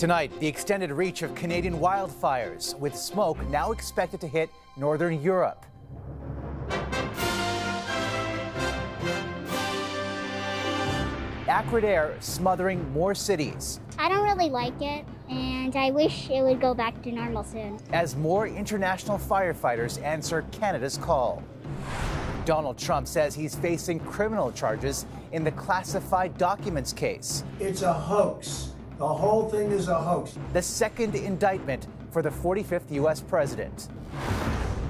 Tonight, the extended reach of Canadian wildfires, with smoke now expected to hit northern Europe. Acrid air smothering more cities. I don't really like it, and I wish it would go back to normal soon. As more international firefighters answer Canada's call. Donald Trump says he's facing criminal charges in the classified documents case. It's a hoax. The whole thing is a hoax. The second indictment for the 45th U.S. president.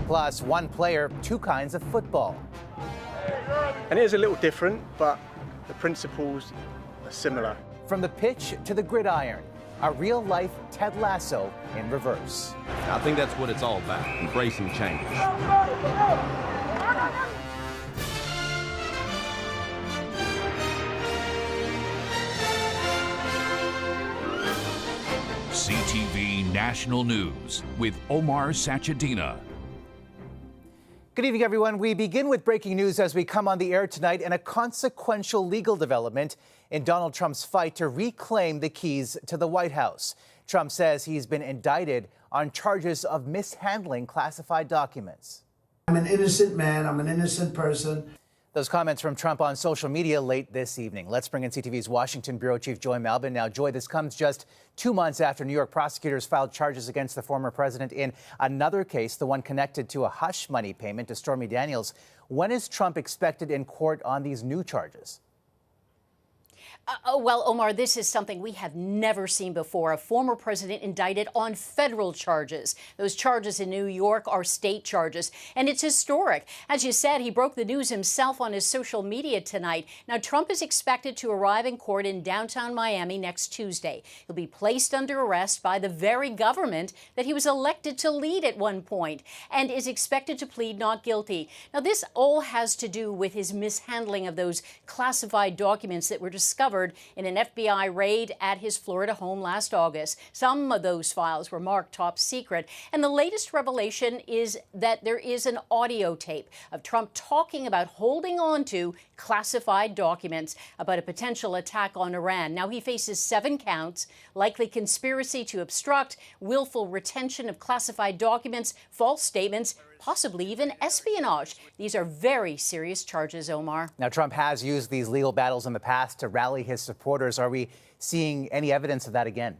Plus, one player, two kinds of football. And it is a little different, but the principles are similar. From the pitch to the gridiron, a real-life Ted Lasso in reverse. I think that's what it's all about, embracing change. CTV National News with Omar Sachedina. Good evening, everyone. We begin with breaking news as we come on the air tonight and a consequential legal development in Donald Trump's fight to reclaim the keys to the White House. Trump says he's been indicted on charges of mishandling classified documents. I'm an innocent man. I'm an innocent person. Those comments from Trump on social media late this evening. Let's bring in CTV's Washington Bureau Chief Joy Malbin. Now, Joy, this comes just 2 months after New York prosecutors filed charges against the former president in another case, the one connected to a hush money payment to Stormy Daniels. When is Trump expected in court on these new charges? Well, Omar, this is something we have never seen before. A former president indicted on federal charges. Those charges in New York are state charges, and it's historic. As you said, he broke the news himself on his social media tonight. Now, Trump is expected to arrive in court in downtown Miami next Tuesday. He'll be placed under arrest by the very government that he was elected to lead at one point, and is expected to plead not guilty. Now, this all has to do with his mishandling of those classified documents that were discovered in an FBI raid at his Florida home last August. Some of those files were marked top secret. And the latest revelation is that there is an audio tape of Trump talking about holding on to classified documents about a potential attack on Iran. Now, he faces 7 counts, likely conspiracy to obstruct, willful retention of classified documents, false statements, possibly even espionage. These are very serious charges, Omar. Now, Trump has used these legal battles in the past to rally his supporters. Are we seeing any evidence of that again?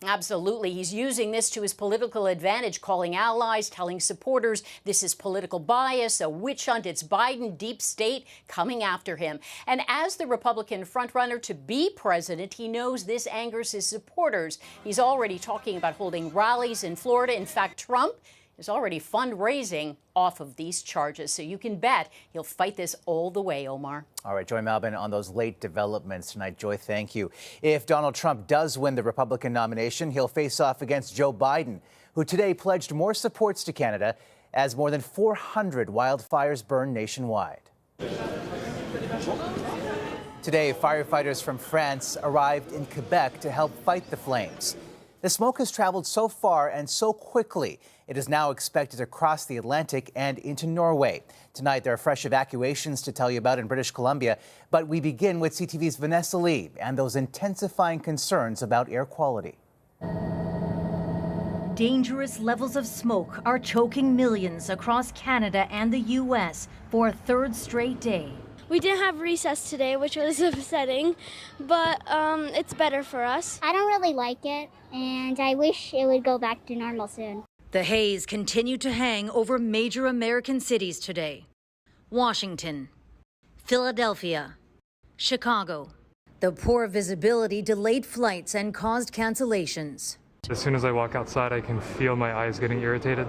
Absolutely. He's using this to his political advantage, calling allies, telling supporters this is political bias, a witch hunt. It's Biden, deep state coming after him. And as the Republican frontrunner to be president, he knows this angers his supporters. He's already talking about holding rallies in Florida. In fact, Trump is already fundraising off of these charges. So you can bet he'll fight this all the way, Omar. All right, Joy Malbin on those late developments tonight. Joy, thank you. If Donald Trump does win the Republican nomination, he'll face off against Joe Biden, who today pledged more supports to Canada as more than 400 wildfires burn nationwide. Today, firefighters from France arrived in Quebec to help fight the flames. The smoke has traveled so far and so quickly, it is now expected to cross the Atlantic and into Norway. Tonight, there are fresh evacuations to tell you about in British Columbia, but we begin with CTV's Vanessa Lee and those intensifying concerns about air quality. Dangerous levels of smoke are choking millions across Canada and the U.S. for a third straight day. We didn't have recess today, which was upsetting, but it's better for us. I don't really like it, and I wish it would go back to normal soon. The haze continued to hang over major American cities today. Washington, Philadelphia, Chicago. The poor visibility delayed flights and caused cancellations. As soon as I walk outside, I can feel my eyes getting irritated.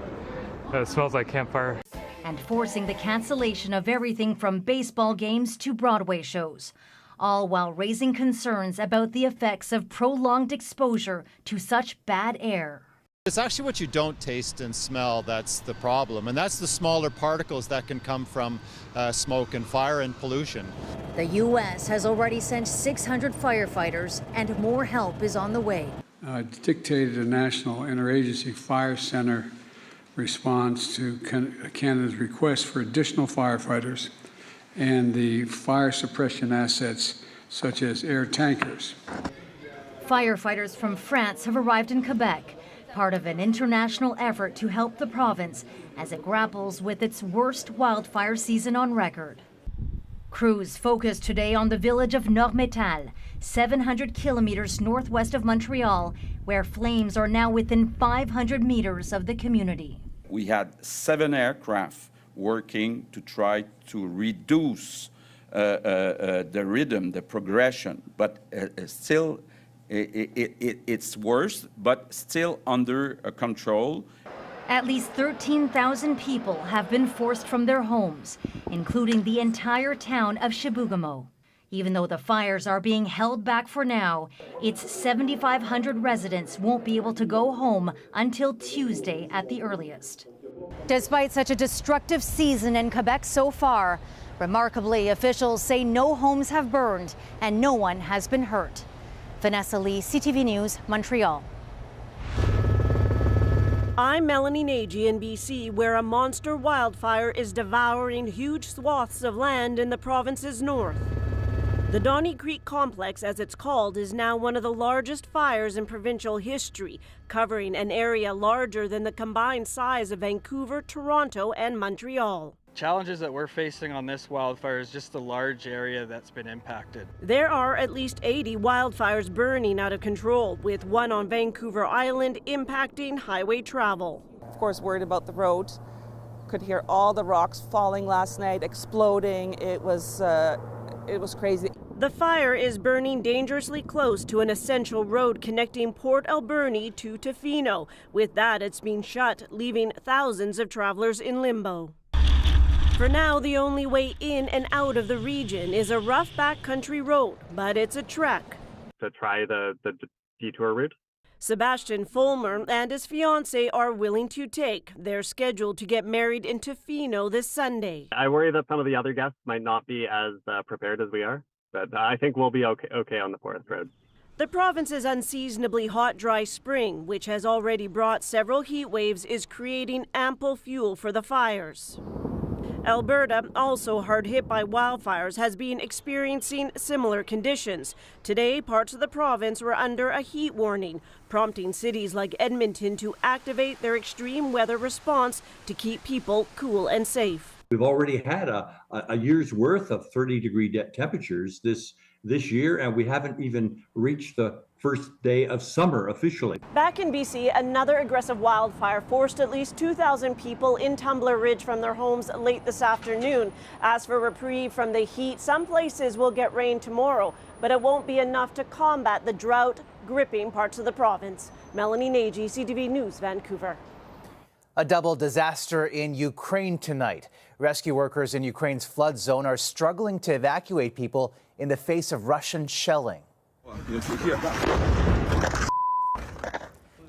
It smells like campfire. And forcing the cancellation of everything from baseball games to Broadway shows, all while raising concerns about the effects of prolonged exposure to such bad air. It's actually what you don't taste and smell that's the problem, and that's the smaller particles that can come from smoke and fire and pollution. The U.S. has already sent 600 firefighters, and more help is on the way. Dictated a national interagency fire center response to Canada's request for additional firefighters and the fire suppression assets such as air tankers. Firefighters from France have arrived in Quebec, part of an international effort to help the province as it grapples with its worst wildfire season on record. Crews focused today on the village of Nord-Métal, 700 kilometers northwest of Montreal, where flames are now within 500 meters of the community. We had 7 aircraft working to try to reduce the rhythm, the progression, but still it's worse, but still under control. At least 13,000 people have been forced from their homes, including the entire town of Chibougamau. Even though the fires are being held back for now, its 7,500 residents won't be able to go home until Tuesday at the earliest. Despite such a destructive season in Quebec so far, remarkably, officials say no homes have burned and no one has been hurt. Vanessa Lee, CTV News, Montreal. I'm Melanie Nagy in BC, where a monster wildfire is devouring huge swaths of land in the province's north. The Donny Creek Complex, as it's called, is now one of the largest fires in provincial history, covering an area larger than the combined size of Vancouver, Toronto, and Montreal. Challenges that we're facing on this wildfire is just the large area that's been impacted. There are at least 80 wildfires burning out of control, with one on Vancouver Island impacting highway travel. Of course, worried about the road. Could hear all the rocks falling last night, exploding. It was crazy. The fire is burning dangerously close to an essential road connecting Port Alberni to Tofino. With that, it's been shut, leaving thousands of travelers in limbo. For now, the only way in and out of the region is a rough backcountry road, but it's a trek. To try the detour route. Sebastian Fulmer and his fiancée are willing to take. They're scheduled to get married in Tofino this Sunday. I worry that some of the other guests might not be as prepared as we are, but I think we'll be okay on the forest road. The province's unseasonably hot, dry spring, which has already brought several heat waves, is creating ample fuel for the fires. Alberta, also hard hit by wildfires, has been experiencing similar conditions. Today, parts of the province were under a heat warning, prompting cities like Edmonton to activate their extreme weather response to keep people cool and safe. We've already had a year's worth of 30-degree temperatures this year, and we haven't even reached the first day of summer officially. Back in BC, another aggressive wildfire forced at least 2,000 people in Tumbler Ridge from their homes late this afternoon. As for reprieve from the heat, some places will get rain tomorrow, but it won't be enough to combat the drought gripping parts of the province. Melanie Nagy, CTV News, Vancouver. A double disaster in Ukraine tonight. Rescue workers in Ukraine's flood zone are struggling to evacuate people in the face of Russian shelling.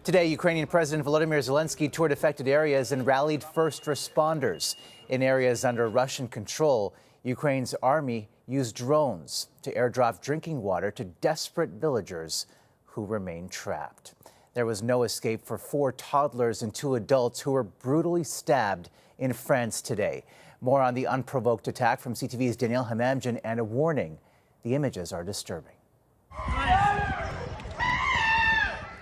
Today, Ukrainian President Volodymyr Zelensky toured affected areas and rallied first responders. In areas under Russian control, Ukraine's army used drones to airdrop drinking water to desperate villagers who remain trapped. There was no escape for 4 toddlers and 2 adults who were brutally stabbed in France today. More on the unprovoked attack from CTV's Danielle Hamamdjian, and a warning: the images are disturbing.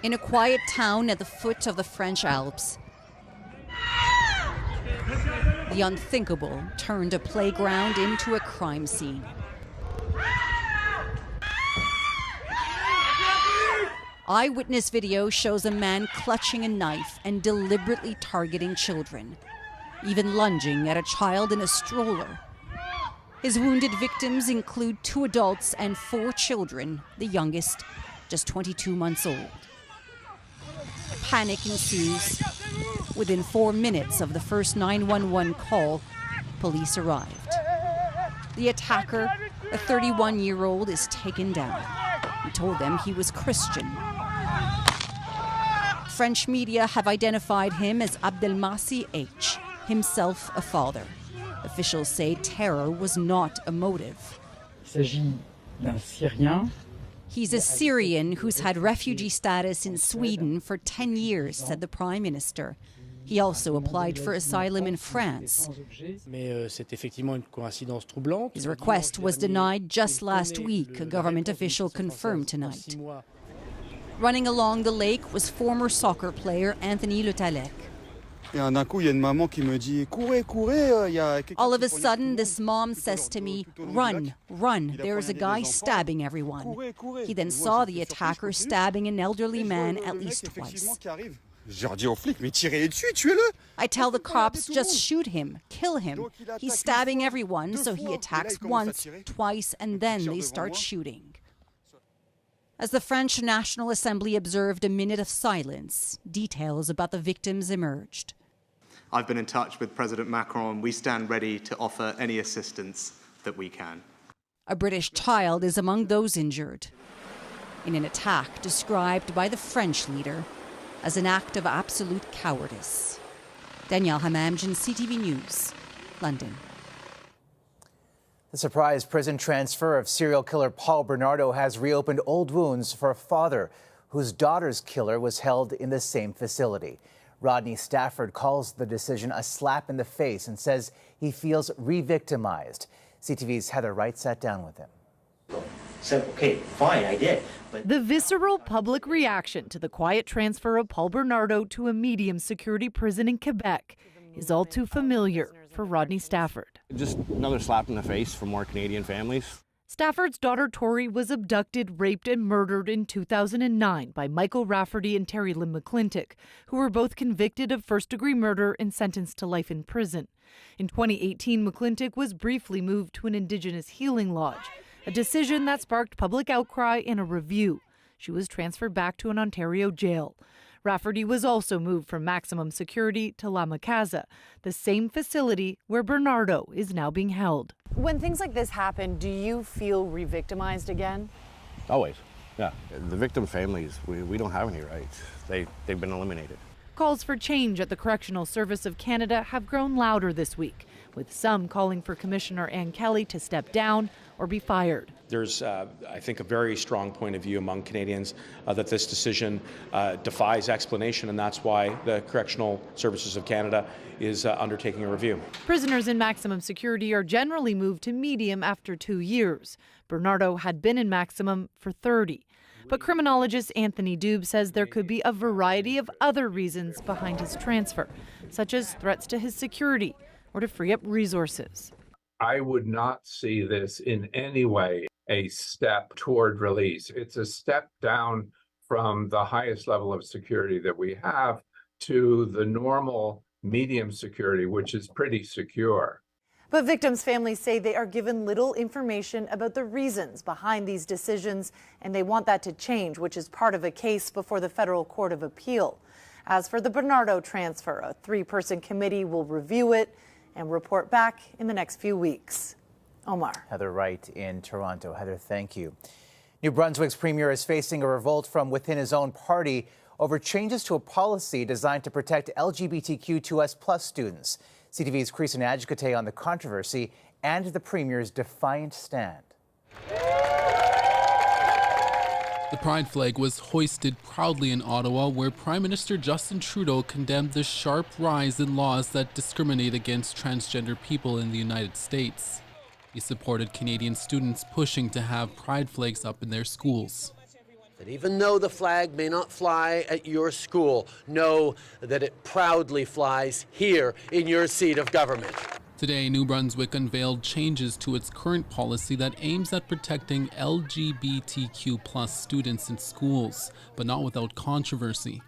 In a quiet town at the foot of the French Alps, the unthinkable turned a playground into a crime scene. Eyewitness video shows a man clutching a knife and deliberately targeting children, even lunging at a child in a stroller. His wounded victims include 2 adults and 4 children, the youngest just 22 months old. Panic ensues. Within 4 minutes of the first 911 call, police arrived. The attacker, a 31-year-old, is taken down. He told them he was Christian. French media have identified him as Abdelmassi H., himself a father. Officials say terror was not a motive. He's a Syrian who's had refugee status in Sweden for 10 years, said the Prime Minister. He also applied for asylum in France. His request was denied just last week, a government official confirmed tonight. Running along the lake was former soccer player Anthony Letalec. All of a sudden, this mom says to me, "Run, run, there is a guy stabbing everyone." He then saw the attacker stabbing an elderly man at least twice. I tell the cops, just shoot him, kill him. He's stabbing everyone, so he attacks once, twice, and then they start shooting. As the French National Assembly observed a minute of silence, details about the victims emerged. I've been in touch with President Macron. We stand ready to offer any assistance that we can. A British child is among those injured in an attack described by the French leader as an act of absolute cowardice. Danielle Hamamjan, CTV News, London. The surprise prison transfer of serial killer Paul Bernardo has reopened old wounds for a father whose daughter's killer was held in the same facility. Rodney Stafford calls the decision a slap in the face and says he feels re-victimized. CTV's Heather Wright sat down with him. Said, okay, fine, I did. But the visceral public reaction to the quiet transfer of Paul Bernardo to a medium security prison in Quebec is all too familiar for Rodney Stafford. Just another slap in the face for more Canadian families. Stafford's daughter Tori was abducted, raped, and murdered in 2009 by Michael Rafferty and Terry Lynn McClintock, who were both convicted of first-degree murder and sentenced to life in prison. In 2018, McClintock was briefly moved to an Indigenous healing lodge, a decision that sparked public outcry and a review. She was transferred back to an Ontario jail. Rafferty was also moved from maximum security to La Macasa, the same facility where Bernardo is now being held. When things like this happen, do you feel re-victimized again? Always, yeah. The victim families, we don't have any rights. They've been eliminated. Calls for change at the Correctional Service of Canada have grown louder this week, with some calling for Commissioner Ann Kelly to step down or be fired. There's, I think, a very strong point of view among Canadians that this decision defies explanation, and that's why the Correctional Services of Canada is undertaking a review. Prisoners in maximum security are generally moved to medium after 2 years. Bernardo had been in maximum for 30. But criminologist Anthony Dube says there could be a variety of other reasons behind his transfer, such as threats to his security or to free up resources. I would not see this in any way a step toward release. It's a step down from the highest level of security that we have to the normal medium security, which is pretty secure. But victims' families say they are given little information about the reasons behind these decisions, and they want that to change, which is part of a case before the Federal Court of Appeal. As for the Bernardo transfer, a 3-person committee will review it and report back in the next few weeks. Omar. Heather Wright in Toronto. Heather, thank you. New Brunswick's premier is facing a revolt from within his own party over changes to a policy designed to protect LGBTQ2S+ students. CTV's Creason Adjocate on the controversy and the premier's defiant stand. The pride flag was hoisted proudly in Ottawa, where Prime Minister Justin Trudeau condemned the sharp rise in laws that discriminate against transgender people in the United States. He supported Canadian students pushing to have pride flags up in their schools. That even though the flag may not fly at your school, know that it proudly flies here in your seat of government. Today, New Brunswick unveiled changes to its current policy that aims at protecting LGBTQ+ students in schools, but not without controversy.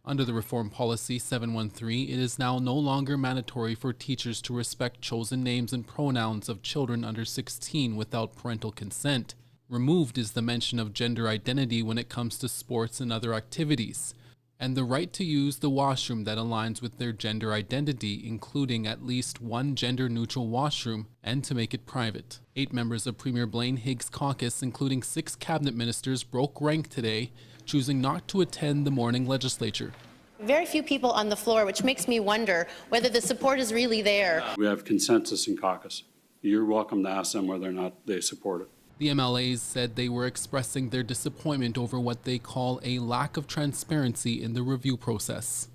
Under the reform policy 713, it is now no longer mandatory for teachers to respect chosen names and pronouns of children under 16 without parental consent. Removed is the mention of gender identity when it comes to sports and other activities, and the right to use the washroom that aligns with their gender identity, including at least one gender-neutral washroom, and to make it private. 8 members of Premier Blaine Higgs' caucus, including 6 cabinet ministers, broke rank today, choosing not to attend the morning legislature. Very few people on the floor, which makes me wonder whether the support is really there. We have consensus in caucus. You're welcome to ask them whether or not they support it. The MLAs said they were expressing their disappointment over what they call a lack of transparency in the review process.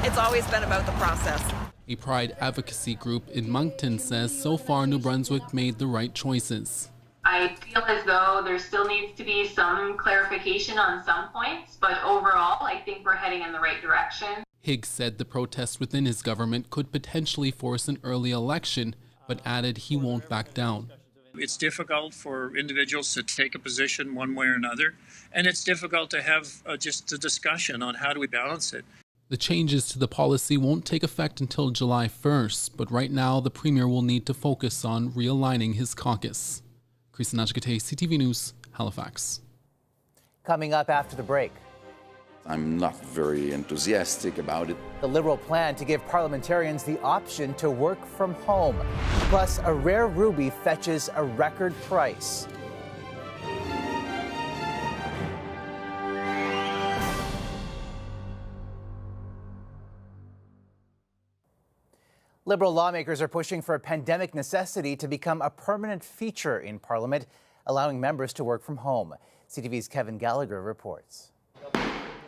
It's always been about the process. A pride advocacy group in Moncton says so far New Brunswick made the right choices. I feel as though there still needs to be some clarification on some points, but overall, I think we're heading in the right direction. Higgs said the protests within his government could potentially force an early election, but added he won't back down. It's difficult for individuals to take a position one way or another, and it's difficult to have just a discussion on how do we balance it. The changes to the policy won't take effect until July 1st, but right now the Premier will need to focus on realigning his caucus. Chris Najikate, CTV News, Halifax. Coming up after the break. I'm not very enthusiastic about it. The Liberal plan to give parliamentarians the option to work from home. Plus, a rare ruby fetches a record price. Liberal lawmakers are pushing for a pandemic necessity to become a permanent feature in Parliament, allowing members to work from home. CTV's Kevin Gallagher reports.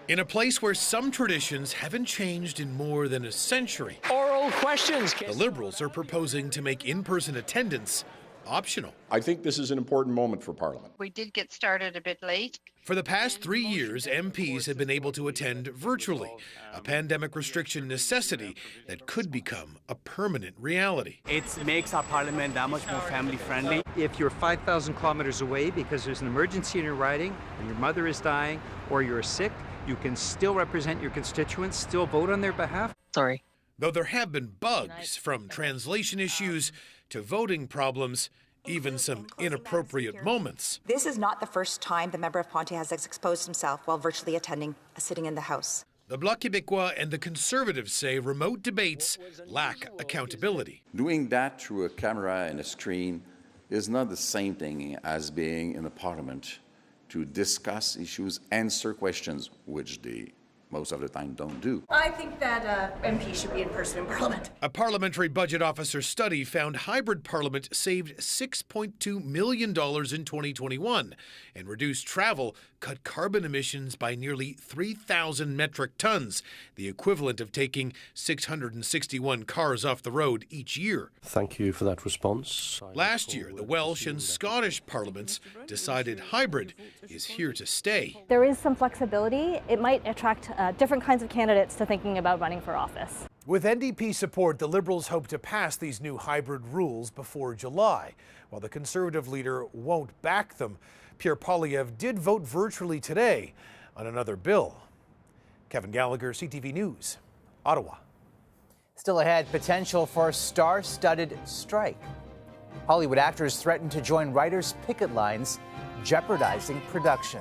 In a place where some traditions haven't changed in more than a century, oral questions. The Liberals are proposing to make in-person attendance optional. I think this is an important moment for Parliament. We did get started a bit late. For the past 3 years, MPs have been able to attend virtually, a pandemic restriction necessity that could become a permanent reality. It makes our Parliament that much more family-friendly. If you're 5,000 kilometers away because there's an emergency in your riding and your mother is dying or you're sick, you can still represent your constituents, still vote on their behalf. Sorry. Though there have been bugs, from translation issues to voting problems, even some inappropriate moments. This is not the first time the member of Ponte has exposed himself while virtually attending a sitting in the House. The Bloc Québécois and the Conservatives say remote debates lack accountability. Doing that through a camera and a screen is not the same thing as being in the Parliament to discuss issues, answer questions, which they most of the time don't do. I think that MP should be in person in Parliament. A parliamentary budget officer study found hybrid Parliament saved $6.2 million in 2021 and reduced travel, cut carbon emissions by nearly 3,000 metric tons, the equivalent of taking 661 cars off the road each year. Thank you for that response. Last year, the Welsh and Scottish parliaments decided hybrid is here to stay. There is some flexibility. It might attract different kinds of candidates to thinking about running for office. With NDP support, the Liberals hope to pass these new hybrid rules before July. While the Conservative leader won't back them, Pierre Poilievre did vote virtually today on another bill. Kevin Gallagher, CTV News, Ottawa. Still ahead, potential for a star-studded strike. Hollywood actors threaten to join writers' picket lines, jeopardizing production.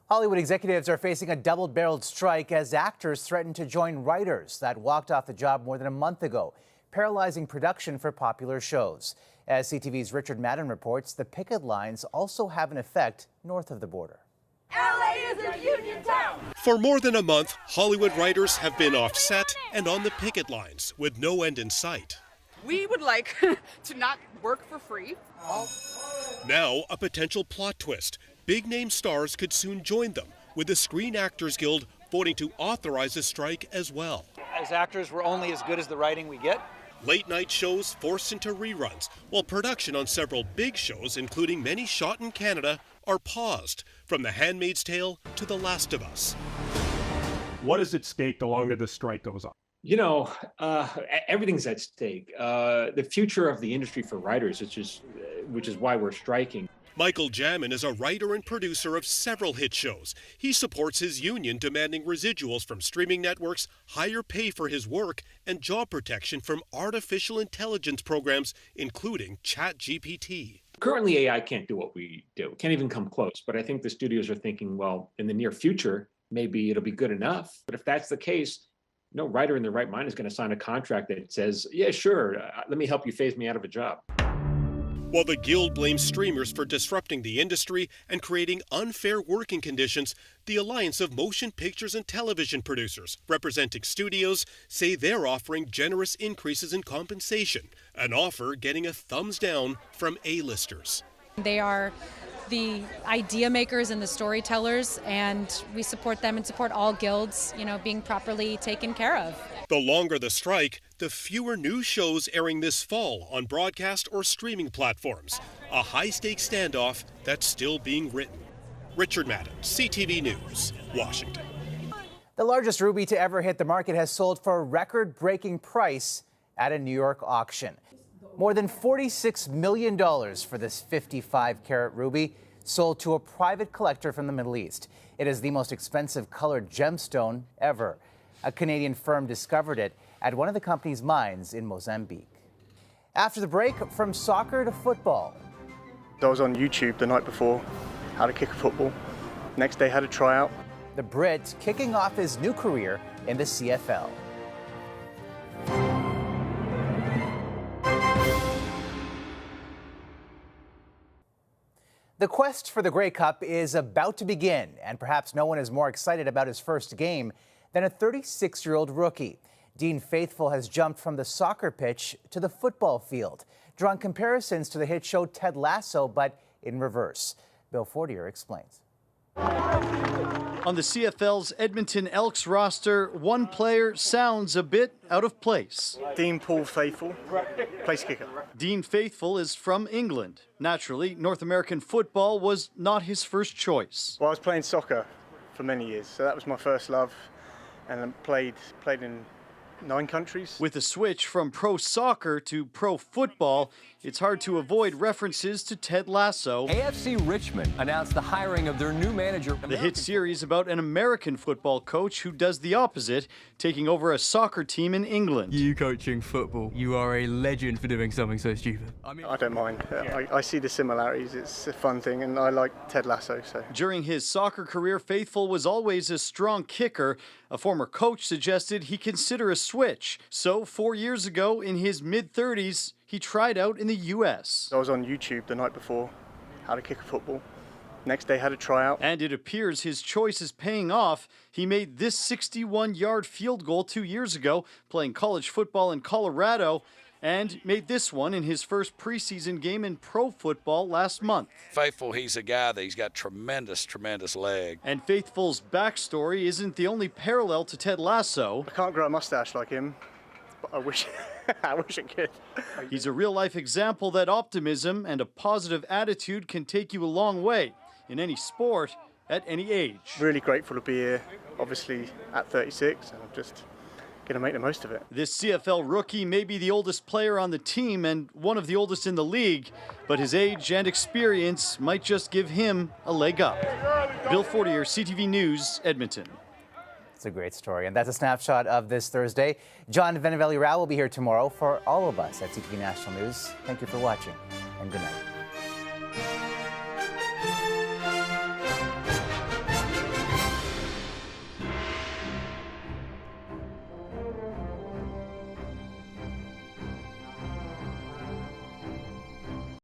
Hollywood executives are facing a double-barreled strike as actors threaten to join writers that walked off the job more than a month ago, paralyzing production for popular shows. As CTV's Richard Madden reports, the picket lines also have an effect north of the border. LA is a union town! For more than a month, Hollywood writers have been off set and on the picket lines with no end in sight. We would like to not work for free. Now, a potential plot twist. Big-name stars could soon join them, with the Screen Actors Guild voting to authorize a strike as well. As actors, we're only as good as the writing we get. Late-night shows forced into reruns, while production on several big shows, including many shot in Canada, are paused, from The Handmaid's Tale to The Last of Us. What is at stake the longer this strike goes on? You know, everything's at stake. The future of the industry for writers, which is why we're striking. Michael Jamin is a writer and producer of several hit shows. He supports his union demanding residuals from streaming networks, higher pay for his work, and job protection from artificial intelligence programs, including ChatGPT. Currently, AI can't do what we do, can't even come close. But I think the studios are thinking, well, in the near future, maybe it'll be good enough. But if that's the case, no writer in their right mind is going to sign a contract that says, yeah, sure, let me help you phase me out of a job. While the Guild blames streamers for disrupting the industry and creating unfair working conditions, the Alliance of Motion Pictures and Television Producers, representing studios, say they're offering generous increases in compensation, an offer getting a thumbs down from A-listers. They are the idea makers and the storytellers, and we support them and support all guilds, being properly taken care of. The longer the strike, the fewer news shows airing this fall on broadcast or streaming platforms. A high-stakes standoff that's still being written. Richard Madden, CTV News, Washington. The largest ruby to ever hit the market has sold for a record-breaking price at a New York auction. More than $46 million for this 55-carat ruby, sold to a private collector from the Middle East. It is the most expensive colored gemstone ever. A Canadian firm discovered it at one of the company's mines in Mozambique. After the break, from soccer to football. I was on YouTube the night before, how to kick a football. Next day, had a tryout. The Brit kicking off his new career in the CFL. The quest for the Grey Cup is about to begin, and perhaps no one is more excited about his first game than a 36-year-old rookie. Dean Faithfull has jumped from the soccer pitch to the football field, drawing comparisons to the hit show Ted Lasso, but in reverse. Bill Fortier explains. On the CFL's Edmonton Elks roster, one player sounds a bit out of place. Dean Paul Faithfull, place kicker. Dean Faithfull is from England. Naturally, North American football was not his first choice. Well, I was playing soccer for many years, so that was my first love, and I played in 9 countries. With a switch from pro soccer to pro football, it's hard to avoid references to Ted Lasso. AFC Richmond announced the hiring of their new manager. The hit series about an American football coach who does the opposite, taking over a soccer team in England. You coaching football, you are a legend for doing something so stupid. I don't mind. I see the similarities. It's a fun thing, and I like Ted Lasso. So. During his soccer career, Faithfull was always a strong kicker. A former coach suggested he consider a switch. So 4 years ago, in his mid-30s, he tried out in the U.S. I was on YouTube the night before, how to kick a football. Next day, had a tryout. And it appears his choice is paying off. He made this 61-yard field goal 2 years ago, playing college football in Colorado, and made this one in his first preseason game in pro football last month. Faithfull, he's a guy that he's got tremendous leg. And Faithfull's backstory isn't the only parallel to Ted Lasso. I can't grow a mustache like him, but I wish I could. He's a real-life example that optimism and a positive attitude can take you a long way in any sport at any age. Really grateful to be here, obviously at 36, and I'm just going to make the most of it. This CFL rookie may be the oldest player on the team and one of the oldest in the league, but his age and experience might just give him a leg up. Bill Fortier, CTV News, Edmonton. It's a great story, and that's a snapshot of this Thursday. John Venivelli-Rao will be here tomorrow for all of us at CTV National News. Thank you for watching, and good night.